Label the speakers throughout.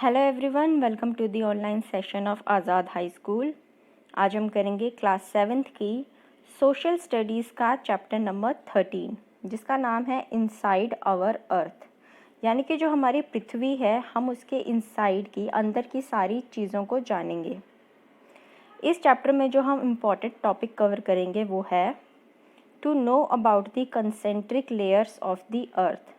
Speaker 1: Hello everyone, welcome to the online session of Azad high school. आज हम करेंगे class 7th की सोशल स्टडीज़ का चैप्टर नंबर 13, जिसका नाम है इनसाइड आवर अर्थ। यानी कि जो हमारी पृथ्वी है, हम उसके इनसाइड की, अंदर की सारी चीज़ों को जानेंगे। इस चैप्टर में जो हम इम्पॉर्टेंट टॉपिक कवर करेंगे वो है to know about the concentric layers of the earth.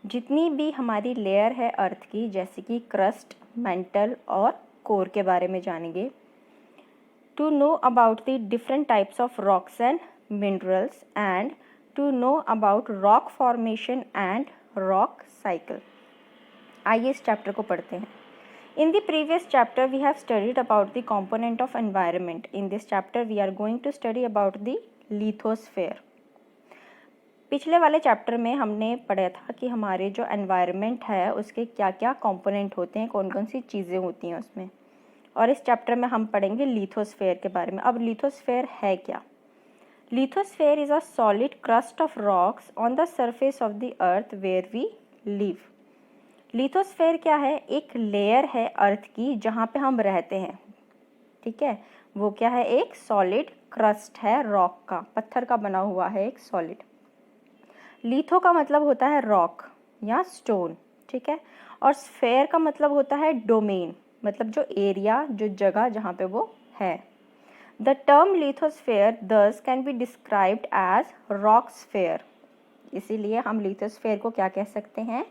Speaker 1: जितनी भी हमारी लेयर है अर्थ की, जैसे कि क्रस्ट, मेंटल और कोर के बारे में जानेंगे। To know about the different types of rocks and minerals and to know about rock formation and rock cycle. आइए इस चैप्टर को पढ़ते हैं। In the previous chapter we have studied about the component of environment. In this chapter we are going to study about the lithosphere. पिछले वाले chapter में हमने पढ़ा था कि हमारे जो एनवायरनमेंट है उसके क्या क्या कंपोनेंट होते हैं, कौन कौन सी चीज़ें होती हैं उसमें। और इस चैप्टर में हम पढ़ेंगे लिथोस्फेयर के बारे में। अब लिथोस्फेयर है क्या? Lithosphere is a solid crust of rocks on the surface of the earth where we live. Lithosphere क्या है? एक लेयर है अर्थ की जहाँ पे हम रहते हैं। ठीक है, वो क्या है? एक सॉलिड क्रस्ट है, रॉक का, पत्थर का बना हुआ है एक सॉलिड। लिथो का मतलब होता है रॉक या स्टोन, ठीक है। और स्फेयर का मतलब होता है डोमेन, मतलब जो एरिया, जो जगह जहाँ पे वो है। The term lithosphere thus can be described as rock sphere. इसीलिए हम लिथोस्फेयर को क्या कह सकते हैं?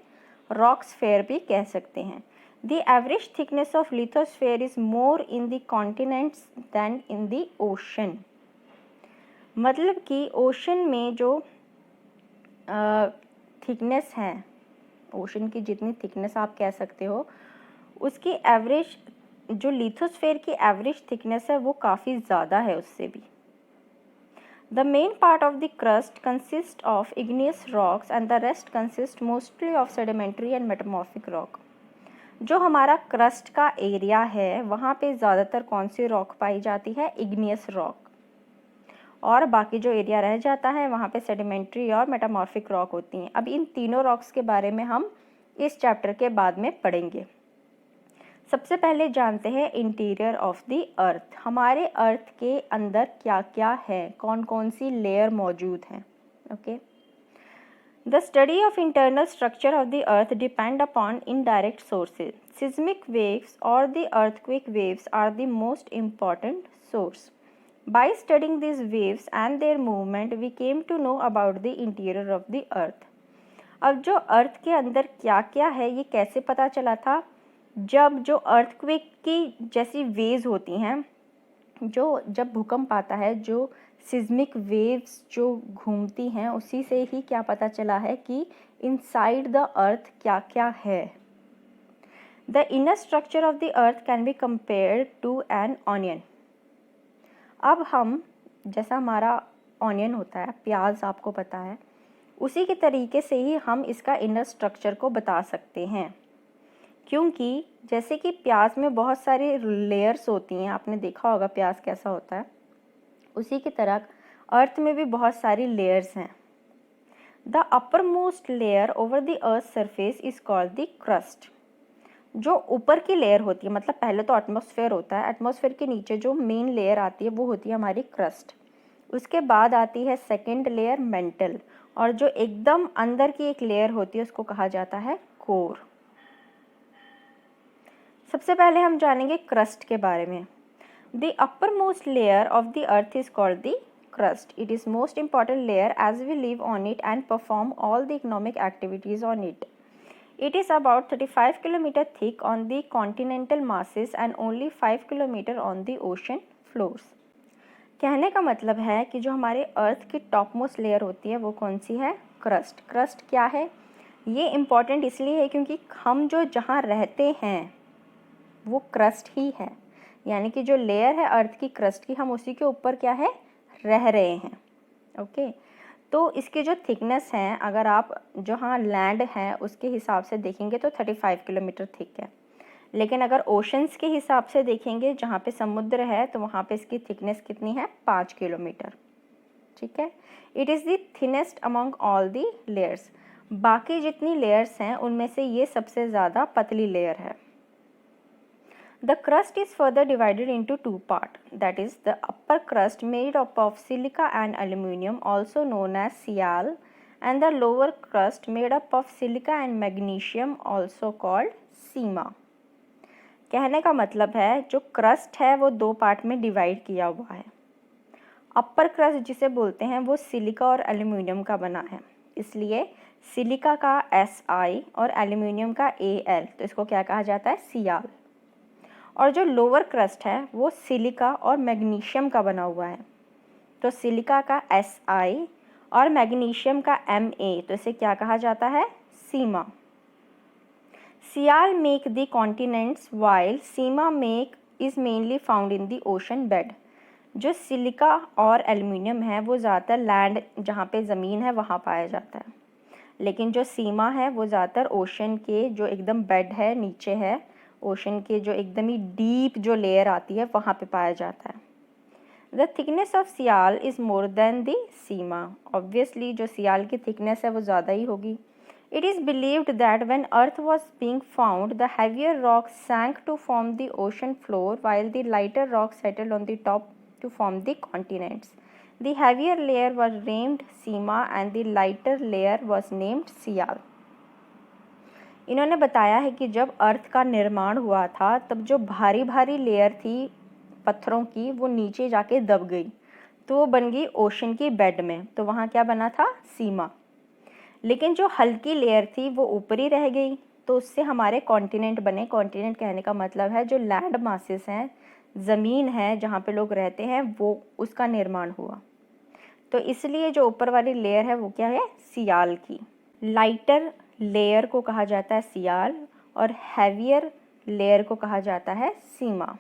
Speaker 1: रॉक स्फेयर भी कह सकते हैं। The average thickness of lithosphere is more in the continents than in the ocean. मतलब कि ओशन में जो थिकनेस है, ओशन की जितनी थिकनेस आप कह सकते हो, उसकी एवरेज, जो लिथोस्फेयर की एवरेज थिकनेस है वो काफ़ी ज़्यादा है उससे भी। The main part of the crust consist of igneous rocks and the rest consist mostly of sedimentary and metamorphic rock. जो हमारा क्रस्ट का एरिया है वहाँ पे ज़्यादातर कौन सी रॉक पाई जाती है? Igneous rock. और बाकी जो एरिया रह जाता है वहाँ पे सेडिमेंट्री और मेटामॉर्फिक रॉक होती हैं। अब इन तीनों रॉक्स के बारे में हम इस चैप्टर के बाद में पढ़ेंगे। सबसे पहले जानते हैं इंटीरियर ऑफ द अर्थ। हमारे अर्थ के अंदर क्या क्या है, कौन कौन सी लेयर मौजूद हैं। Okay, the study of internal structure of the earth depend upon indirect sources. Seismic waves और the earthquake waves are the most important source. By studying these waves and their movement, we came to know about the interior of the earth. अब जो अर्थ के अंदर क्या क्या है ये कैसे पता चला था? जो अर्थक्वेक की जैसी वेव्स होती हैं, जो जब भूकंप आता है, जो सिस्मिक वेव्स जो घूमती हैं, उसी से ही क्या पता चला है कि इनसाइड द अर्थ क्या क्या है। The inner structure of the earth can be compared to an onion. अब हम, जैसा हमारा ऑनियन होता है, प्याज आपको पता है, उसी के तरीके से ही हम इसका इनर स्ट्रक्चर को बता सकते हैं। क्योंकि जैसे कि प्याज में बहुत सारी लेयर्स होती हैं, आपने देखा होगा प्याज कैसा होता है, उसी की तरह अर्थ में भी बहुत सारी लेयर्स हैं। The uppermost layer over the earth surface is called the crust. जो ऊपर की लेयर होती है, मतलब पहले तो एटमॉस्फेयर होता है, एटमॉस्फेयर के नीचे जो मेन लेयर आती है वो होती है हमारी क्रस्ट। उसके बाद आती है सेकंड लेयर मेंटल, और जो एकदम अंदर की एक लेयर होती है उसको कहा जाता है कोर। सबसे पहले हम जानेंगे क्रस्ट के बारे में। The uppermost layer of the earth is called the crust. It is most important layer as we live on it and perform all the economic activities on it. It is about 35 km thick on the continental masses and only 5 km on the ocean floors. कहने का मतलब है कि जो हमारे अर्थ की top most layer होती है वो कौन सी है? क्रस्ट। क्रस्ट क्या है? ये इम्पॉर्टेंट इसलिए है क्योंकि हम जो जहाँ रहते हैं वो क्रस्ट ही है। यानी कि जो लेयर है अर्थ की क्रस्ट की, हम उसी के ऊपर क्या है? रह रहे हैं। ओके, तो इसकी जो थिकनेस है, अगर आप जहाँ लैंड है उसके हिसाब से देखेंगे तो 35 किलोमीटर थिक है। लेकिन अगर ओशंस के हिसाब से देखेंगे, जहाँ पे समुद्र है, तो वहाँ पे इसकी थिकनेस कितनी है? 5 किलोमीटर। ठीक है, it is the thinnest among all the layers. बाकी जितनी लेयर्स हैं उनमें से ये सबसे ज़्यादा पतली लेयर है। The crust is further divided into two parts, that is the upper crust made up of silica and aluminum, also known as Sial, and the lower crust made up of silica and magnesium, also called सीमा। कहने का मतलब है जो crust है वो दो part में divide किया हुआ है। अपर क्रस्ट जिसे बोलते हैं वो सिलिका और एल्यूमिनियम का बना है, इसलिए सिलिका का Si और एल्यूमिनियम का Al, तो इसको क्या कहा जाता है, सियाल। और जो लोअर क्रस्ट है वो सिलिका और मैग्नीशियम का बना हुआ है, तो सिलिका का Si और मैग्नीशियम का Ma, तो इसे क्या कहा जाता है, sima. Sial make the continents while sima make is mainly found in the ocean bed. जो सिलिका और एल्युमिनियम है वो ज़्यादातर लैंड जहाँ पे ज़मीन है वहाँ पाया जाता है, लेकिन जो सीमा है वो ज़्यादातर ओशन के जो एकदम बेड है, नीचे है, ओशन के जो एकदम ही डीप जो लेयर आती है वहाँ पे पाया जाता है। The thickness of sial is more than the sima. Obviously जो सियाल की थिकनेस है वो ज़्यादा ही होगी। It is believed that when Earth was being found, the heavier rocks sank to form the ocean floor, while the lighter rocks settled on the top to form the continents. The heavier layer was named Sima and the lighter layer was named Sial. इन्होंने बताया है कि जब अर्थ का निर्माण हुआ था तब जो भारी भारी लेयर थी पत्थरों की वो नीचे जाके दब गई, तो वो बन गई ओशन की बेड में, तो वहाँ क्या बना था, सीमा। लेकिन जो हल्की लेयर थी वो ऊपर ही रह गई, तो उससे हमारे कॉन्टिनेंट बने। कॉन्टिनेंट कहने का मतलब है जो लैंड मासेस हैं, ज़मीन है जहाँ पे लोग रहते हैं, वो उसका निर्माण हुआ। तो इसलिए जो ऊपर वाली लेयर है वो क्या है, सियाल की। लाइटर लेयर को कहा जाता है सियाल और हैवियर लेयर को कहा जाता है सीमा।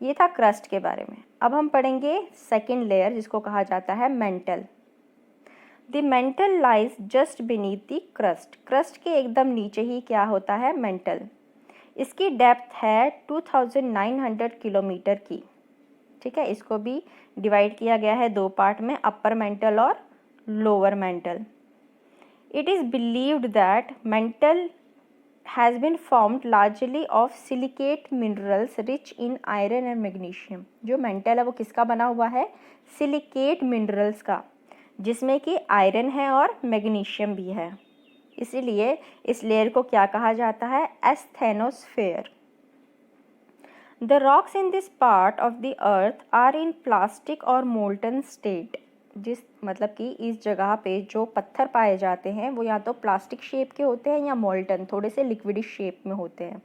Speaker 1: ये था क्रस्ट के बारे में। अब हम पढ़ेंगे सेकेंड लेयर जिसको कहा जाता है mental. The mental lies just beneath the crust. Crust के एकदम नीचे ही क्या होता है, मेंटल। इसकी डेप्थ है 2900 किलोमीटर की। ठीक है, इसको भी डिवाइड किया गया है दो पार्ट में, अपर मेंटल और lower mantle. It is believed that mantle has been formed largely of silicate minerals rich in iron and magnesium. जो मेंटल है वो किसका बना हुआ है, सिलिकेट मिनरल्स का, जिसमें कि आयरन है और मैग्नीशियम भी है। इसीलिए इस लेयर को क्या कहा जाता है, asthenosphere. The rocks in this part of the earth are in plastic और मोल्टन स्टेट। जिस मतलब कि इस जगह पे जो पत्थर पाए जाते हैं वो या तो प्लास्टिक शेप के होते हैं या मोल्टन, थोड़े से लिक्विडिश शेप में होते हैं।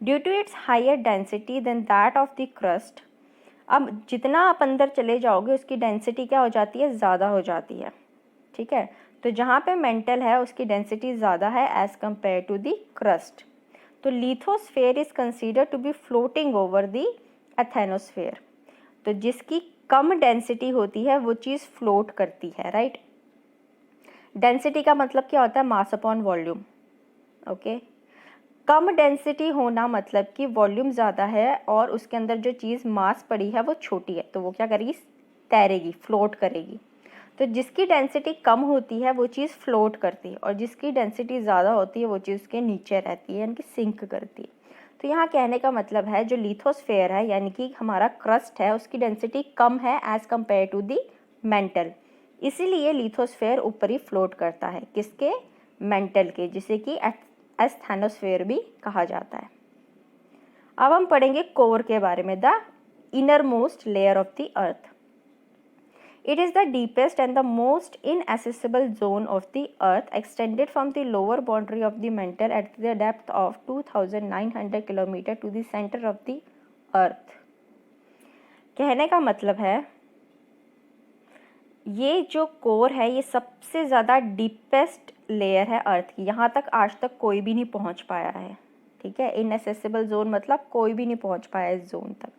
Speaker 1: Due to its higher density than that of the crust. अब जितना आप अंदर चले जाओगे उसकी डेंसिटी क्या हो जाती है, ज़्यादा हो जाती है। ठीक है, तो जहाँ पे मेंटल है उसकी डेंसिटी ज़्यादा है as compare to the crust. तो lithosphere is consider to be floating over the asthenosphere. तो जिसकी कम डेंसिटी होती है वो चीज़ फ्लोट करती है, राइट। डेंसिटी का मतलब क्या होता है, मास अपॉन वॉल्यूम। ओके, कम डेंसिटी होना मतलब कि वॉल्यूम ज़्यादा है और उसके अंदर जो चीज़ मास पड़ी है वो छोटी है, तो वो क्या करेगी, तैरेगी, फ्लोट करेगी। तो जिसकी डेंसिटी कम होती है वो चीज़ फ्लोट करती है और जिसकी डेंसिटी ज़्यादा होती है वो चीज़ उसके नीचे रहती है, यानी कि सिंक करती है। तो यहाँ कहने का मतलब है जो लिथोस्फेयर है यानी कि हमारा क्रस्ट है उसकी डेंसिटी कम है as compare to the mantle, इसीलिए लिथोस्फेयर ऊपर ही फ्लोट करता है, किसके, मेंटल के, जिसे कि एस्थेनोस्फेयर भी कहा जाता है। अब हम पढ़ेंगे कोर के बारे में, the inner most layer of the earth. It is the deepest and the most inaccessible zone of the earth, extended from the lower boundary of the mantle at the depth of 2900 kilometre to the center of the earth। कहने का मतलब है ये जो core है ये सबसे ज़्यादा डीपेस्ट लेयर है अर्थ की, यहाँ तक आज तक कोई भी नहीं पहुँच पाया है। ठीक है, इनएसेसिबल जोन मतलब कोई भी नहीं पहुँच पाया इस जोन तक।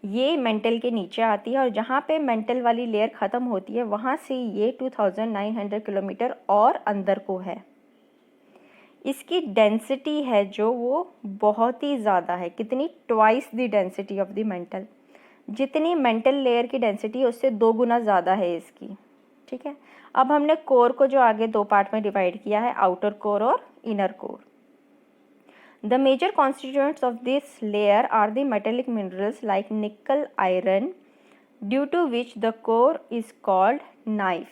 Speaker 1: ये मेंटल के नीचे आती है और जहाँ पे मेंटल वाली लेयर ख़त्म होती है वहाँ से ये 2900 किलोमीटर और अंदर को है। इसकी डेंसिटी है जो वो बहुत ही ज़्यादा है, कितनी, twice the density of the mental. जितनी मेंटल लेयर की डेंसिटी है उससे 2 गुना ज़्यादा है इसकी। ठीक है, अब हमने कोर को जो आगे दो पार्ट में डिवाइड किया है, आउटर कोर और inner core. The major constituents of this layer are the metallic minerals like nickel, iron, due to which the core is called NIFE.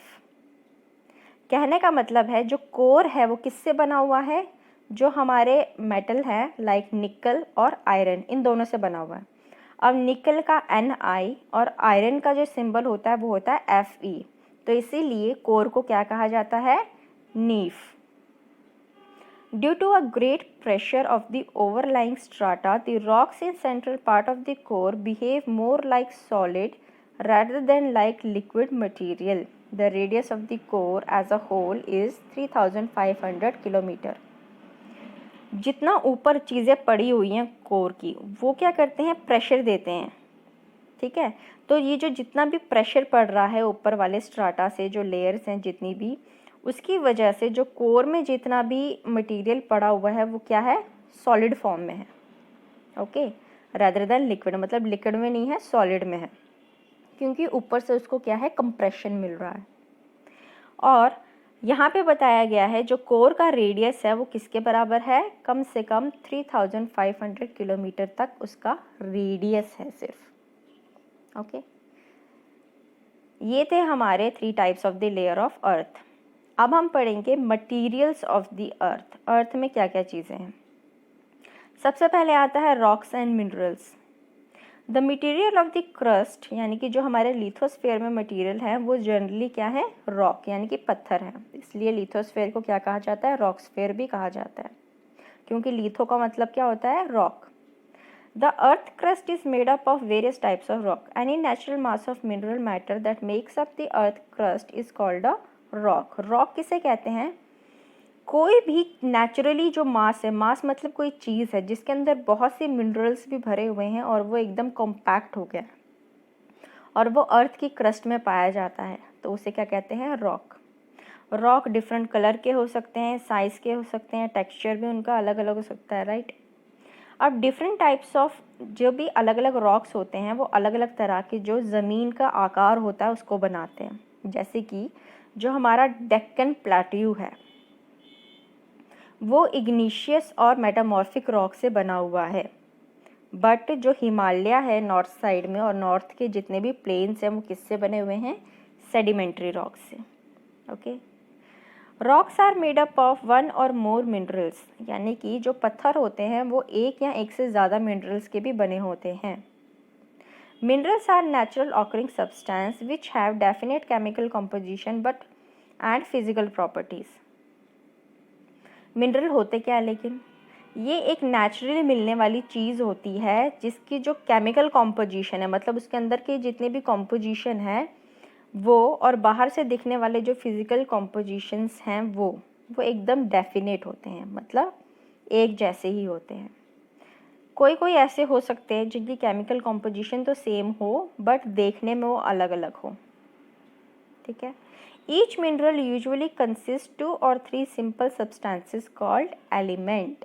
Speaker 1: कहने का मतलब है जो कोर है वो किससे बना हुआ है, जो हमारे मेटल है लाइक निकल और आयरन, इन दोनों से बना हुआ है। अब निकल का Ni और आयरन का जो सिंबल होता है वो होता है Fe, तो इसीलिए कोर को क्या कहा जाता है, nife. Due to a great pressure of the overlying strata the rocks in central part of the core behave more like solid rather than like liquid material. The radius of the core as a whole is 3500 kilometre. जितना ऊपर चीज़ें पड़ी हुई हैं core की, वो क्या करते हैं, प्रेशर देते हैं, ठीक है। तो ये जो जितना भी प्रेशर पड़ रहा है ऊपर वाले स्ट्राटा से, जो लेयर्स हैं जितनी भी, उसकी वजह से जो कोर में जितना भी मटेरियल पड़ा हुआ है वो क्या है, सॉलिड फॉर्म में है, ओके, रादर देन लिक्विड, मतलब लिक्विड में नहीं है, सॉलिड में है, क्योंकि ऊपर से उसको क्या है, कंप्रेशन मिल रहा है। और यहाँ पे बताया गया है जो कोर का रेडियस है वो किसके बराबर है, कम से कम 3500 किलोमीटर तक उसका रेडियस है सिर्फ, ओके। ये थे हमारे 3 types of the layer of earth. अब हम पढ़ेंगे मटीरियल्स ऑफ द अर्थ। अर्थ में क्या क्या चीज़ें हैं। सबसे पहले आता है rocks and minerals. The material of the crust, यानी कि जो हमारे लिथोस्फेयर में मटीरियल है वो जनरली क्या है, रॉक, यानी कि पत्थर है। इसलिए लिथोस्फेयर को क्या कहा जाता है, रॉकस्फेयर भी कहा जाता है, क्योंकि लिथो का मतलब क्या होता है, rock. The earth crust is made up of various types of rock. Any natural mass of mineral matter that makes up the earth crust is called a rock. Rock किसे कहते हैं, कोई भी नेचुरली जो मास है, मास मतलब कोई चीज़ है जिसके अंदर बहुत से मिनरल्स भी भरे हुए हैं और वो एकदम कॉम्पैक्ट हो गया है और वो अर्थ की क्रस्ट में पाया जाता है, तो उसे क्या कहते हैं, रॉक। रॉक डिफरेंट कलर के हो सकते हैं, साइज़ के हो सकते हैं, टेक्सचर भी उनका अलग अलग हो सकता है, राइट। अब डिफरेंट टाइप्स ऑफ जो भी अलग अलग रॉक्स होते हैं वो अलग अलग तरह के जो ज़मीन का आकार होता है उसको बनाते हैं। जैसे कि जो हमारा डेक्कन प्लेट्यू है वो इग्नीशियस और मेटामॉर्फिक रॉक से बना हुआ है, बट जो हिमालय है नॉर्थ साइड में और नॉर्थ के जितने भी प्लेन्स हैं वो किससे बने हुए हैं, सेडिमेंट्री रॉक से, okay. Rocks are made up of 1 और मोर मिनरल्स, यानी कि जो पत्थर होते हैं वो एक या एक से ज़्यादा मिनरल्स के भी बने होते हैं। Minerals are natural occurring substance which have definite chemical composition but and physical properties. Mineral होते क्या है, लेकिन ये एक नेचुरली मिलने वाली चीज़ होती है जिसकी जो केमिकल कॉम्पोजिशन है, मतलब उसके अंदर के जितने भी कॉम्पोजिशन है वो, और बाहर से दिखने वाले जो फिज़िकल कॉम्पोजिशंस हैं वो एकदम डेफिनेट होते हैं, मतलब एक जैसे ही होते हैं। कोई कोई ऐसे हो सकते हैं जिनकी केमिकल कॉम्पोजिशन तो सेम हो बट देखने में वो अलग अलग हो, ठीक है। Each mineral usually consists 2 or 3 simple substances called element.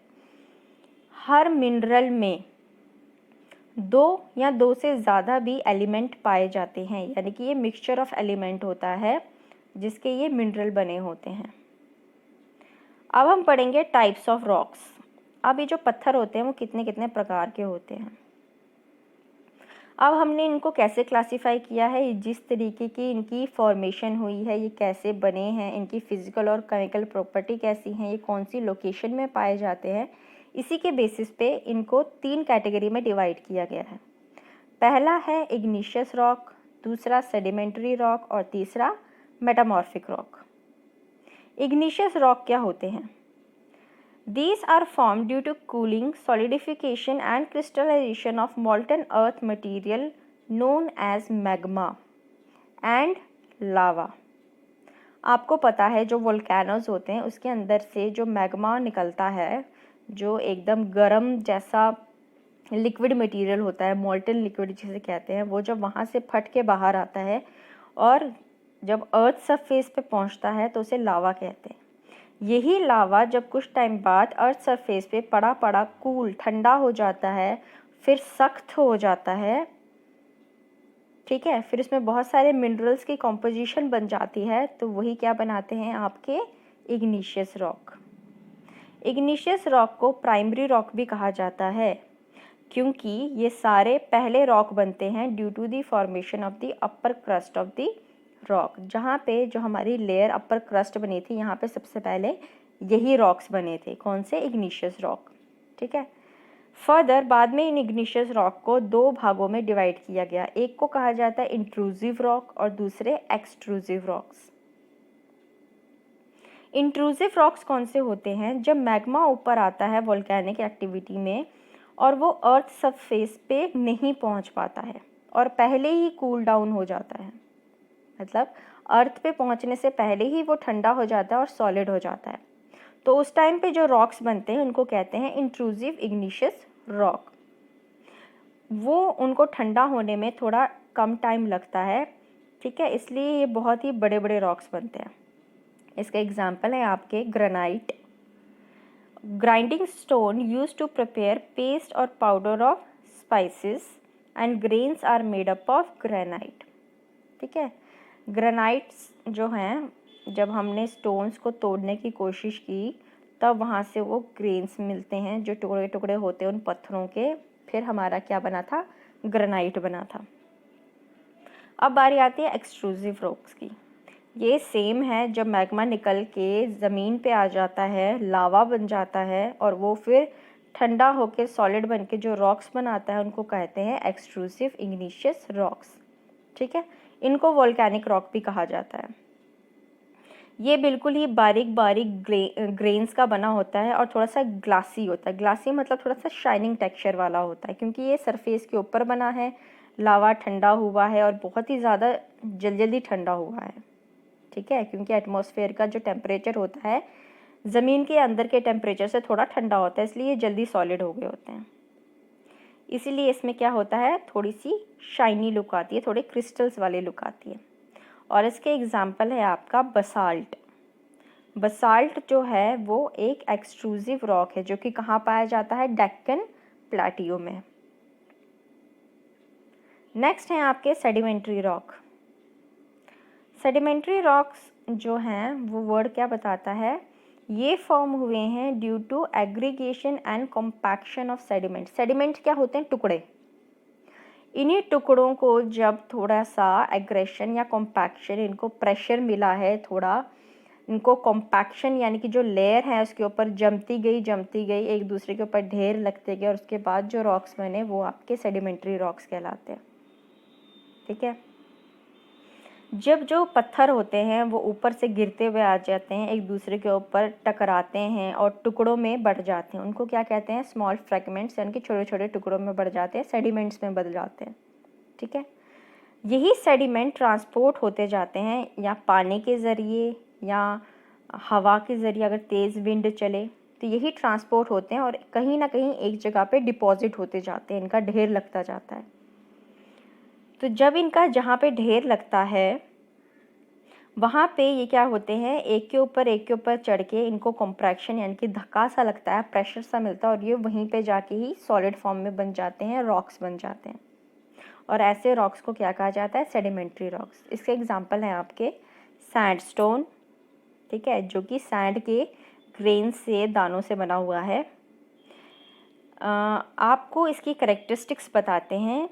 Speaker 1: Her mineral में 2 या 2 से ज़्यादा भी एलिमेंट पाए जाते हैं, यानी कि ये मिक्सचर ऑफ एलिमेंट होता है जिसके ये मिनरल बने होते हैं। अब हम पढ़ेंगे टाइप्स ऑफ रॉक्स। अब ये जो पत्थर होते हैं वो कितने कितने प्रकार के होते हैं। अब हमने इनको कैसे क्लासिफाई किया है, जिस तरीके की इनकी फॉर्मेशन हुई है, ये कैसे बने हैं, इनकी फ़िज़िकल और केमिकल प्रॉपर्टी कैसी हैं, ये कौन सी लोकेशन में पाए जाते हैं, इसी के बेसिस पे इनको 3 कैटेगरी में डिवाइड किया गया है। पहला है इग्निशियस रॉक, दूसरा सेडिमेंट्री रॉक और तीसरा मेटामॉर्फिक रॉक। इग्निशियस रॉक क्या होते हैं? These are formed due to cooling, solidification and crystallization of molten earth material known as magma and lava. आपको पता है जो वोल्केनोज होते हैं उसके अंदर से जो मैग्मा निकलता है, जो एकदम गर्म जैसा लिक्विड मटेरियल होता है, मोल्टन लिक्विड जिसे कहते हैं, वो जब वहाँ से फट के बाहर आता है और जब अर्थ सरफेस पे पहुँचता है तो उसे लावा कहते हैं। यही लावा जब कुछ टाइम बाद अर्थ सरफेस पे पड़ा पड़ा कूल ठंडा हो जाता है, फिर सख्त हो जाता है, ठीक है, फिर इसमें बहुत सारे मिनरल्स की कॉम्पोजिशन बन जाती है, तो वही क्या बनाते हैं आपके इग्निशियस रॉक। इग्निशियस रॉक को प्राइमरी रॉक भी कहा जाता है क्योंकि ये सारे पहले रॉक बनते हैं due to the formation of the upper crust of the rock. जहाँ पे जो हमारी लेयर अपर क्रस्ट बनी थी, यहाँ पे सबसे पहले यही रॉक्स बने थे। कौन से? Igneous rock. ठीक है। फर्दर बाद में इन इग्निशियस रॉक को दो भागों में डिवाइड किया गया। एक को कहा जाता है इंट्रूसिव रॉक और दूसरे एक्सट्रूसिव रॉक्स। इंट्रूसिव रॉक्स कौन से होते हैं? जब मैग्मा ऊपर आता है वोल्केनिक एक्टिविटी में और वो अर्थ सरफेस पे नहीं पहुंच पाता है और पहले ही कूल डाउन हो जाता है, मतलब अर्थ पे पहुंचने से पहले ही वो ठंडा हो जाता है और सॉलिड हो जाता है, तो उस टाइम पे जो रॉक्स बनते हैं उनको कहते हैं इंट्रूसिव इग्निशियस रॉक। वो उनको ठंडा होने में थोड़ा कम टाइम लगता है, ठीक है, इसलिए ये बहुत ही बड़े बड़े रॉक्स बनते हैं। इसका एग्जाम्पल है आपके granite, grinding stone used to prepare paste और powder of spices and grains are made up of granite. ठीक है। ग्रेनाइट्स जो हैं, जब हमने स्टोन्स को तोड़ने की कोशिश की तब वहाँ से वो ग्रेन्स मिलते हैं जो टुकड़े टुकड़े होते हैं उन पत्थरों के, फिर हमारा क्या बना था? ग्रेनाइट बना था। अब बारी आती है एक्सट्रूसिव रॉक्स की। ये सेम है, जब मैग्मा निकल के ज़मीन पे आ जाता है, लावा बन जाता है और वो फिर ठंडा होकर सॉलिड बन के जो रॉक्स बनाता है उनको कहते हैं एक्सट्रूसिव इग्निशियस रॉक्स। ठीक है। इनको वोल्केनिक रॉक भी कहा जाता है। ये बिल्कुल ही बारीक बारीक ग्रेन्स का बना होता है और थोड़ा सा ग्लासी होता है। ग्लासी मतलब थोड़ा सा शाइनिंग टेक्सचर वाला होता है क्योंकि ये सरफेस के ऊपर बना है, लावा ठंडा हुआ है और बहुत ही ज़्यादा जल्दी ठंडा हुआ है। ठीक है, क्योंकि एटमॉस्फेयर का जो टेम्परेचर होता है ज़मीन के अंदर के टेम्परेचर से थोड़ा ठंडा होता है, इसलिए ये जल्दी सॉलिड हो गए होते हैं। इसीलिए इसमें क्या होता है? थोड़ी सी शाइनी लुक आती है, थोड़े क्रिस्टल्स वाली लुक आती है। और इसके एग्जाम्पल है आपका बसाल्ट। बसाल्ट जो है वो एक एक्सट्रूसिव रॉक है जो कि कहाँ पाया जाता है? डेक्कन प्लेटियो में। नेक्स्ट है आपके सेडिमेंट्री रॉक। सेडिमेंट्री रॉक्स जो हैं वो वर्ड क्या बताता है? ये फॉर्म हुए हैं due to aggregation and compaction of sediment. Sediment क्या होते हैं? टुकड़े। इन्हीं टुकड़ों को जब थोड़ा सा एग्रेशन या कॉम्पैक्शन, इनको प्रेशर मिला है थोड़ा, इनको कॉम्पैक्शन यानी कि जो लेयर है उसके ऊपर जमती गई एक दूसरे के ऊपर ढेर लगते गए और उसके बाद जो रॉक्स बने वो आपके सेडिमेंट्री रॉक्स कहलाते हैं। ठीक है। जब जो पत्थर होते हैं वो ऊपर से गिरते हुए आ जाते हैं, एक दूसरे के ऊपर टकराते हैं और टुकड़ों में बढ़ जाते हैं, उनको क्या कहते हैं? स्मॉल फ्रैगमेंट्स, यानी कि छोटे छोटे टुकड़ों में बढ़ जाते हैं, सेडिमेंट्स में बदल जाते हैं। ठीक है। यही सेडिमेंट ट्रांसपोर्ट होते जाते हैं या पानी के ज़रिए या हवा के ज़रिए, अगर तेज़ विंड चले तो यही ट्रांसपोर्ट होते हैं और कहीं ना कहीं एक जगह पे डिपॉजिट होते जाते हैं, इनका ढेर लगता जाता है। तो जब इनका जहाँ पे ढेर लगता है वहाँ पे ये क्या होते हैं? एक के ऊपर चढ़ के इनको कॉम्प्रेक्शन यानी कि धक्का सा लगता है, प्रेशर सा मिलता है और ये वहीं पे जाके ही सॉलिड फॉर्म में बन जाते हैं, रॉक्स बन जाते हैं। और ऐसे रॉक्स को क्या कहा जाता है? Sedimentary rocks. इसके एग्जांपल हैं आपके सैंडस्टोन, ठीक है, जो कि सैंड के ग्रेन से, दानों से बना हुआ है। आपको इसकी करेक्टरिस्टिक्स बताते हैं।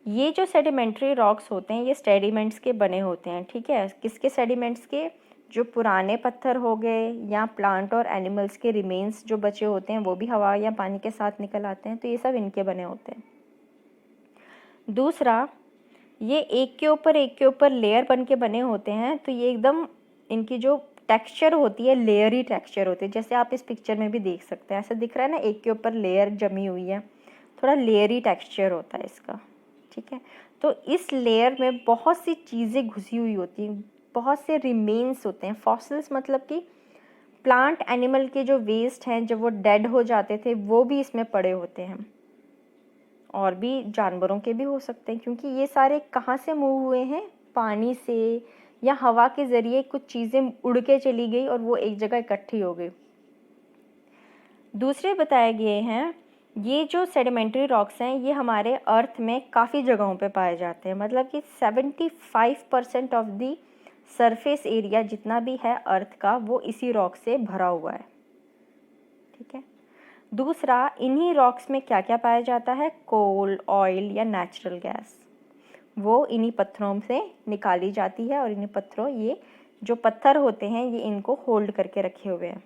Speaker 1: ये जो सेडिमेंट्री रॉक्स होते हैं ये सेडिमेंट्स के बने होते हैं। ठीक है। किसके सेडिमेंट्स के? जो पुराने पत्थर हो गए या प्लांट और एनिमल्स के रिमेन्स जो बचे होते हैं वो भी हवा या पानी के साथ निकल आते हैं, तो ये सब इनके बने होते हैं। दूसरा, ये एक के ऊपर लेयर बन के बने होते हैं, तो ये एकदम इनकी जो टेक्सचर होती है लेयरी टेक्सचर होती है, जैसे आप इस पिक्चर में भी देख सकते हैं, ऐसा दिख रहा है ना, एक के ऊपर लेयर जमी हुई है, थोड़ा लेयरी टेक्सचर होता है इसका। ठीक है। तो इस लेयर में बहुत सी चीज़ें घुसी हुई होती हैं, बहुत से रिमेन्स होते हैं। फॉसिल्स मतलब कि प्लांट एनिमल के जो वेस्ट हैं, जब वो डेड हो जाते थे वो भी इसमें पड़े होते हैं, और भी जानवरों के भी हो सकते हैं, क्योंकि ये सारे कहाँ से मूव हुए हैं? पानी से या हवा के ज़रिए कुछ चीज़ें उड़ के चली गई और वो एक जगह इकट्ठी हो गई। दूसरे बताए गए हैं, ये जो सेडिमेंट्री रॉक्स हैं ये हमारे अर्थ में काफ़ी जगहों पे पाए जाते हैं, मतलब कि 75% ऑफ दी सरफेस एरिया जितना भी है अर्थ का वो इसी रॉक से भरा हुआ है। ठीक है। दूसरा, इन्हीं रॉक्स में क्या क्या पाया जाता है? कोल, ऑयल या नेचुरल गैस, वो इन्हीं पत्थरों से निकाली जाती है और इन्हीं पत्थरों, ये जो पत्थर होते हैं ये इनको होल्ड करके रखे हुए हैं।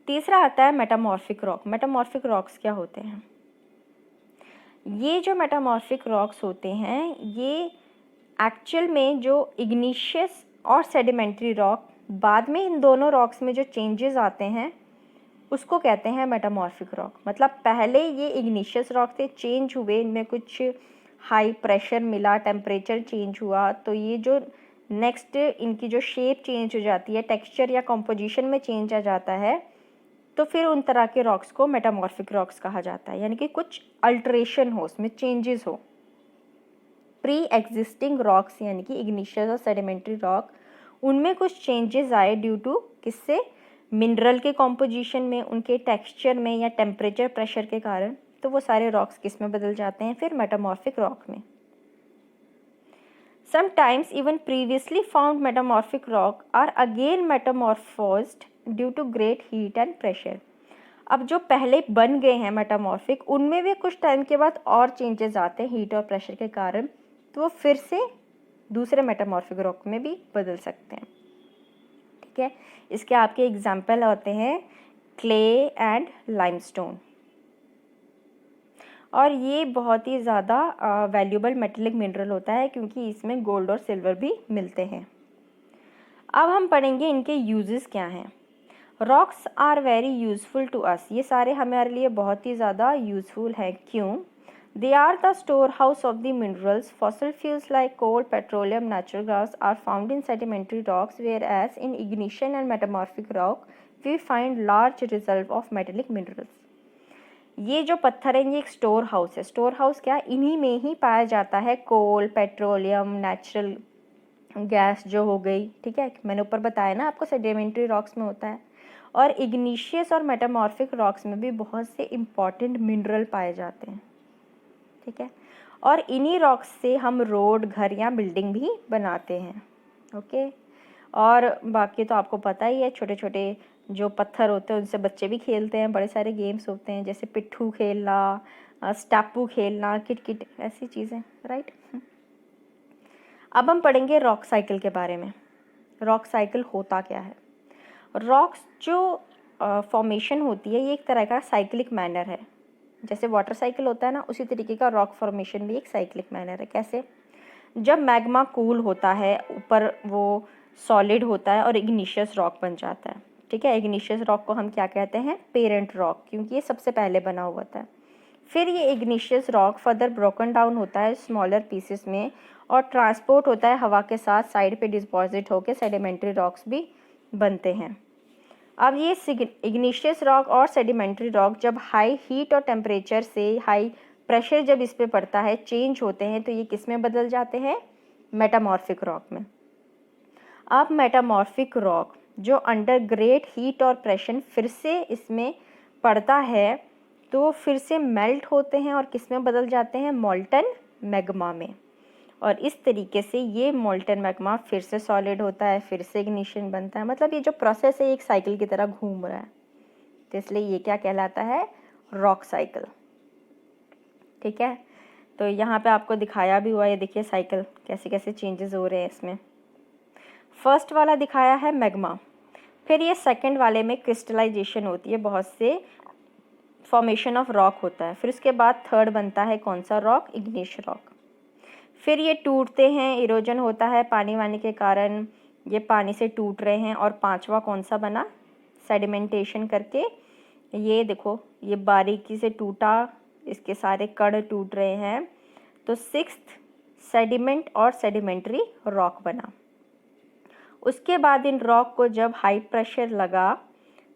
Speaker 1: तीसरा आता है मेटामॉर्फिक रॉक। मेटामॉर्फिक रॉक्स क्या होते हैं? ये जो मेटामॉर्फिक रॉक्स होते हैं ये एक्चुअल में जो इग्निशियस और सेडिमेंट्री रॉक, बाद में इन दोनों रॉक्स में जो चेंजेस आते हैं उसको कहते हैं मेटामॉर्फिक रॉक। मतलब पहले ये इग्निशियस रॉक थे, चेंज हुए, इनमें कुछ हाई प्रेशर मिला, टेम्परेचर चेंज हुआ, तो ये जो नेक्स्ट इनकी जो शेप चेंज हो जाती है, टेक्सचर या कॉम्पोजिशन में चेंज आ जाता है, तो फिर उन तरह के रॉक्स को मेटामॉर्फिक रॉक्स कहा जाता है। यानी कि कुछ अल्टरेशन हो, उसमें चेंजेस हो। प्री एग्जिस्टिंग रॉक्स यानी कि इग्निशियस और सेडिमेंट्री रॉक, उनमें कुछ चेंजेस आए ड्यू टू किससे? मिनरल के कॉम्पोजिशन में, उनके टेक्सचर में या टेम्परेचर प्रेशर के कारण, तो वो सारे रॉक्स किस में बदल जाते हैं? फिर मेटामॉर्फिक रॉक में। Sometimes even previously found metamorphic rock are again metamorphosed due to great heat and pressure. अब जो पहले बन गए हैं मेटामॉर्फिक, उनमें भी कुछ टाइम के बाद और चेंजेस आते हैं हीट और प्रेशर के कारण, तो वो फिर से दूसरे मेटामॉर्फिक रॉक में भी बदल सकते हैं। ठीक है, इसके आपके एग्जाम्पल होते हैं क्ले एंड लाइमस्टोन, और ये बहुत ही ज़्यादा वैल्यूबल मेटेलिक मिनरल होता है क्योंकि इसमें गोल्ड और सिल्वर भी मिलते हैं। अब हम पढ़ेंगे इनके यूजेस क्या हैं। Rocks are very useful to us, ये सारे हमारे लिए बहुत ही ज़्यादा यूज़फुल हैं। क्यों? They are the storehouse of the minerals. Fossil fuels like coal, petroleum, natural gas are found in sedimentary rocks, whereas in igneous and metamorphic rock we find large reserve of metallic minerals. ये जो पत्थर है ये एक storehouse है। Storehouse क्या? इन्हीं में ही पाया जाता है कोल, पेट्रोलियम, नेचुरल गैस जो हो गई, ठीक है, मैंने ऊपर बताया ना आपको सेडिमेंट्री रॉक्स में होता है, और इग्निशियस और मेटामॉर्फिक रॉक्स में भी बहुत से इम्पॉर्टेंट मिनरल पाए जाते हैं। ठीक है, और इन्हीं रॉक्स से हम रोड, घर या बिल्डिंग भी बनाते हैं। ओके, और बाकी तो आपको पता ही है, छोटे छोटे जो पत्थर होते हैं उनसे बच्चे भी खेलते हैं, बड़े सारे गेम्स होते हैं जैसे पिट्ठू खेलना, स्टापू खेलना, किट, ऐसी चीज़ें, राइट। अब हम पढ़ेंगे रॉक साइकिल के बारे में। रॉक साइकिल होता क्या है? रॉक्स जो फॉर्मेशन होती है ये एक तरह का साइक्लिक मैनर है। जैसे वाटर साइकिल होता है ना, उसी तरीके का रॉक फॉर्मेशन भी एक साइक्लिक मैनर है। कैसे? जब मैग्मा कूल होता है, ऊपर वो सॉलिड होता है और इग्निशियस रॉक बन जाता है। ठीक है, इग्निशियस रॉक को हम क्या कहते हैं? पेरेंट रॉक, क्योंकि ये सबसे पहले बना हुआ था। फिर ये igneous rock further broken down होता है स्मॉलर पीसेस में और ट्रांसपोर्ट होता है हवा के साथ, साइड पे डिपॉजिट होकर सेडिमेंट्री रॉक्स भी बनते हैं। अब ये इग्निशियस रॉक और सेडिमेंट्री रॉक जब हाई हीट और टेम्परेचर से हाई प्रेशर जब इस पे पड़ता है, चेंज होते हैं, तो ये किस में बदल जाते हैं? मेटामॉर्फिक रॉक में। अब मेटामॉर्फिक रॉक जो अंडर ग्रेट हीट और प्रेशर फिर से इसमें पड़ता है, तो फिर से मेल्ट होते हैं और किस में बदल जाते हैं? मॉल्टन मैग्मा में। और इस तरीके से ये मॉल्टन मैग्मा फिर से सॉलिड होता है, फिर से इग्निशन बनता है। मतलब ये जो प्रोसेस है एक साइकिल की तरह घूम रहा है, तो इसलिए ये क्या कहलाता है? Rock cycle. ठीक है, तो यहाँ पे आपको दिखाया भी हुआ, ये देखिए साइकिल कैसे कैसे चेंजेस हो रहे हैं इसमें। फर्स्ट वाला दिखाया है मैग्मा, फिर ये सेकंड वाले में क्रिस्टलाइजेशन होती है, बहुत से फॉर्मेशन ऑफ रॉक होता है। फिर उसके बाद थर्ड बनता है कौन सा रॉक? इग्निश रॉक। फिर ये टूटते हैं, इरोजन होता है पानी वानी के कारण, ये पानी से टूट रहे हैं। और पांचवा कौन सा बना? सेडिमेंटेशन करके, ये देखो ये बारीकी से टूटा, इसके सारे कण टूट रहे हैं, तो सिक्स्थ सेडिमेंट और सेडिमेंट्री रॉक बना। उसके बाद इन रॉक को जब हाई प्रेशर लगा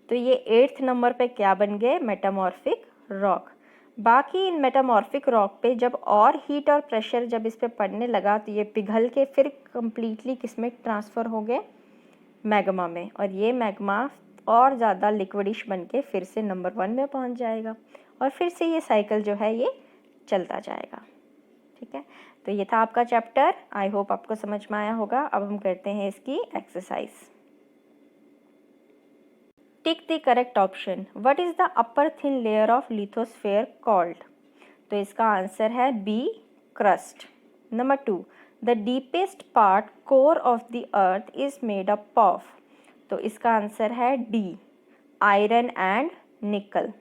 Speaker 1: तो ये 8th नंबर पे क्या बन गए? Metamorphic rock. बाकी इन मेटामॉर्फिक रॉक पे जब और हीट और प्रेशर जब इस पे पड़ने लगा तो ये पिघल के फिर कम्प्लीटली किस में ट्रांसफ़र हो गए? मैग्मा में। और ये मैग्मा और ज़्यादा लिक्विडिश बन के फिर से नंबर 1 में पहुंच जाएगा और फिर से ये साइकिल जो है ये चलता जाएगा। ठीक है, तो ये था आपका चैप्टर। आई होप आपको समझ में आया होगा। अब हम करते हैं इसकी exercise. Tick the correct option. What is the upper thin layer of lithosphere called? तो इसका आंसर है B, crust. Number 2, the deepest part core of the earth is made up of. तो इसका आंसर है D, iron and nickel.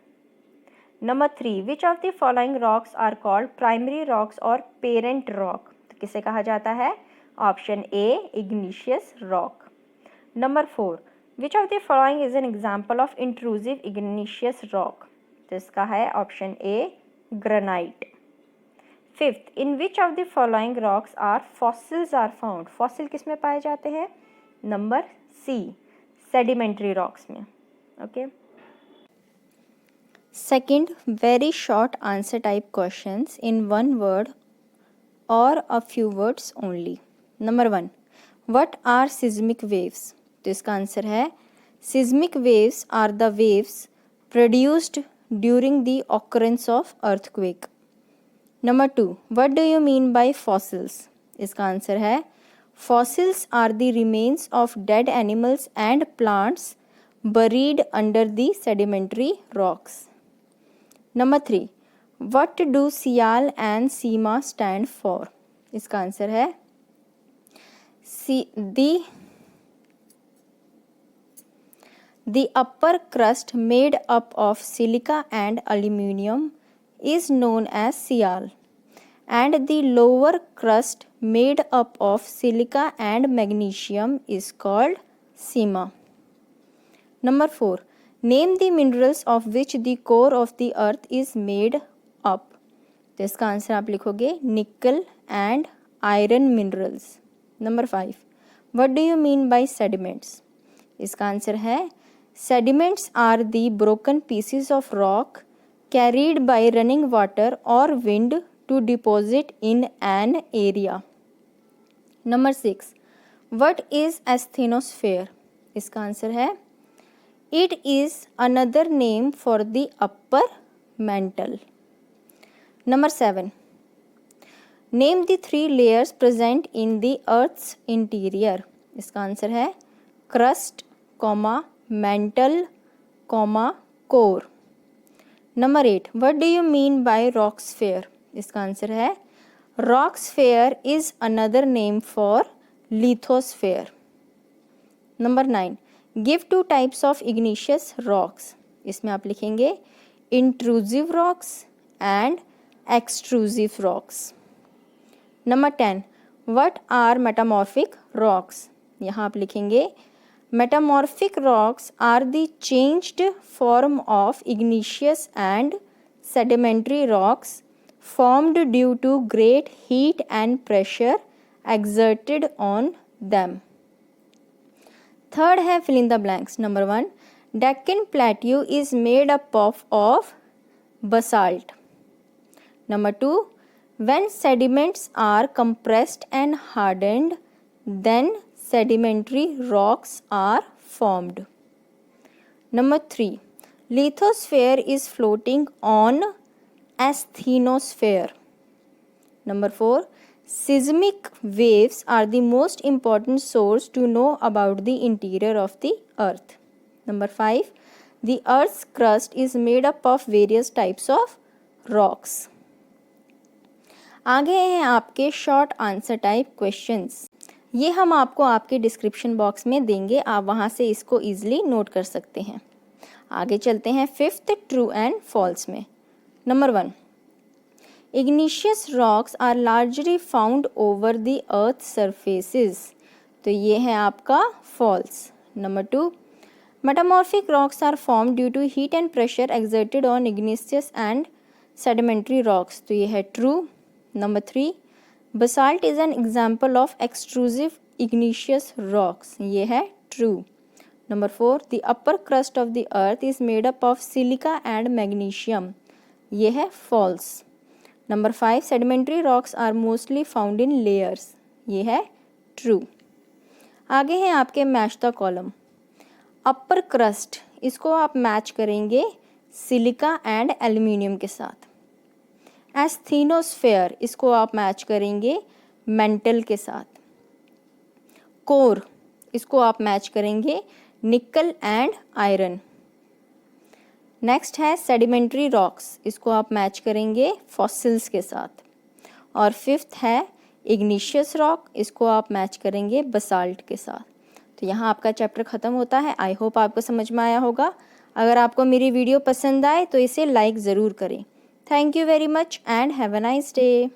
Speaker 1: Number 3, which of the following rocks are called primary rocks और parent rock? तो किसे कहा जाता है? Option A, igneous rock. Number 4, which of the following is an example of intrusive igneous rock? तो इसका है option A, granite. 5th, in which of the following rocks are fossils are found? Fossil किस में पाए जाते हैं? Number C, sedimentary rocks में. Okay. Second, very short answer type questions in one word or a few words only. Number 1, what are seismic waves? तो इसका answer है seismic waves are the waves produced during the occurrence of earthquake. Number 2, what do you mean by fossils? इसका answer है fossils are the remains of dead animals and plants buried under the sedimentary rocks. Number 3, what do Sial and Sima stand for? इसका answer है the upper crust made up of silica and aluminum is known as Sial, and the lower crust made up of silica and magnesium is called Sima. Number 4, name the minerals of which the core of the earth is made up. तो इसका answer आप लिखोगे nickel and iron minerals. Number 5, what do you mean by sediments? इसका answer है sediments are the broken pieces of rock carried by running water और wind to deposit in an area. Number 6, what is asthenosphere? इसका answer है It is another name for the upper mantle. Number 7, name the 3 layers present in the Earth's interior. इसका answer है crust, mantle, core. Number 8, what do you mean by rock sphere? इसका answer है rock sphere is another name for lithosphere. Number 9, give 2 types of igneous rocks. इसमें आप लिखेंगे intrusive rocks and extrusive rocks. Number 10, what are metamorphic rocks? यहाँ आप लिखेंगे metamorphic rocks are the changed form of igneous and sedimentary rocks formed due to great heat and pressure exerted on them. Third है fill in the blanks. Number 1, Deccan Plateau is made up of basalt. Number 2, when sediments are compressed and hardened, then sedimentary rocks are formed. Number 3, lithosphere is floating on asthenosphere. Number 4, seismic waves are the most important source to know about the interior of the earth. Number 5, the earth's crust is made up of various types of rocks. आगे हैं आपके short answer type questions. ये हम आपको आपके description box में देंगे, आप वहाँ से इसको ईजिली नोट कर सकते हैं. आगे चलते हैं फिफ्थ ट्रू एंड फॉल्स में. Number 1, igneous rocks are largely found over the earth surfaces. तो ये है आपका false. Number 2, metamorphic rocks are form due to heat and pressure exerted on igneous and sedimentary rocks. तो ये है true. Number 3, basalt is an example of extrusive igneous rocks. ये है true. Number 4, the upper crust of the earth is made up of silica and magnesium. ये है false. Number 5, sedimentary rocks are mostly found in layers. ये है true. आगे हैं आपके match the column. Upper crust, इसको आप मैच करेंगे सिलिका एंड एल्यूमिनियम के साथ. एस्थेनोस्फेयर, इसको आप मैच करेंगे मेंटल के साथ. कोर, इसको आप मैच करेंगे निकल एंड आयरन. नेक्स्ट है सेडिमेंट्री रॉक्स, इसको आप मैच करेंगे फॉसिल्स के साथ। और फिफ्थ है इग्निशियस रॉक, इसको आप मैच करेंगे बसाल्ट के साथ। तो यहाँ आपका चैप्टर ख़त्म होता है। आई होप आपको समझ में आया होगा। अगर आपको मेरी वीडियो पसंद आए तो इसे लाइक ज़रूर करें। Thank you very much and have a nice day.